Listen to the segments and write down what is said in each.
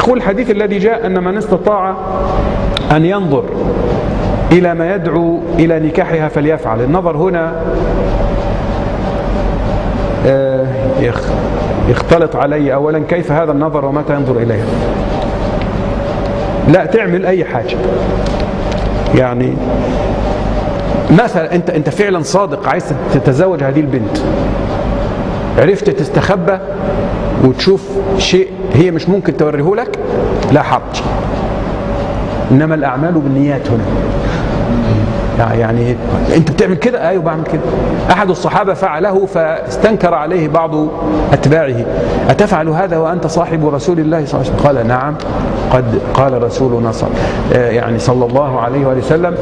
يقول الحديث الذي جاء أن من استطاع أن ينظر إلى ما يدعو إلى نكاحها فليفعل. النظر هنا يختلط علي أولا كيف هذا النظر ومتى ينظر إليها. لا تعمل أي حاجة، يعني مثلا أنت فعلا صادق عايز تتزوج هذه البنت، عرفت تستخبى وتشوف شيء هي مش ممكن توريه لك، لا حرج. إنما الأعمال بالنيات هنا. يعني أنت بتعمل كده؟ أيوة بعمل كده. أحد الصحابة فعله فاستنكر عليه بعض أتباعه: أتفعل هذا وأنت صاحب رسول الله صلى الله عليه وسلم؟ قال: نعم، قد قال رسولنا صلى الله عليه وسلم: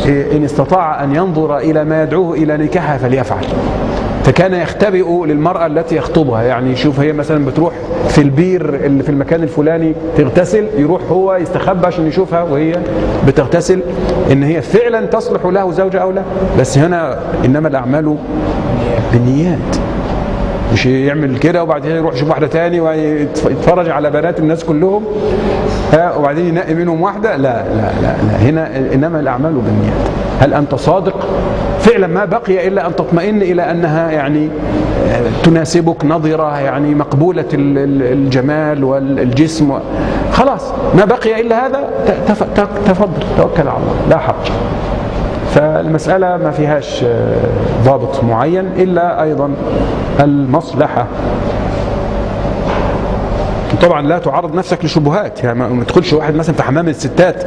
إن استطاع أن ينظر إلى ما يدعوه إلى نكاحها فليفعل. فكان يختبئ للمرأة التي يخطبها، يعني يشوف هي مثلا بتروح في البير اللي في المكان الفلاني تغتسل، يروح هو يستخبى عشان يشوفها وهي بتغتسل إن هي فعلا تصلح له زوجة أو لا. بس هنا إنما الأعمال بالنيات، مش يعمل كده وبعدين يروح يشوف واحدة تاني ويتفرج على بنات الناس كلهم وبعدين ينقي منهم واحدة. لا لا لا, لا. هنا إنما الأعمال بالنيات. هل أنت صادق فعلا؟ ما بقي إلا أن تطمئن إلى أنها يعني تناسبك، نظرة يعني مقبولة الجمال والجسم، خلاص ما بقي إلا هذا. تفضل توكل على الله، لا حرج. فالمسألة ما فيهاش ضابط معين إلا أيضا المصلحة. طبعا لا تعرض نفسك لشبهات، يعني ما تدخلش واحد مثلا في حمام الستات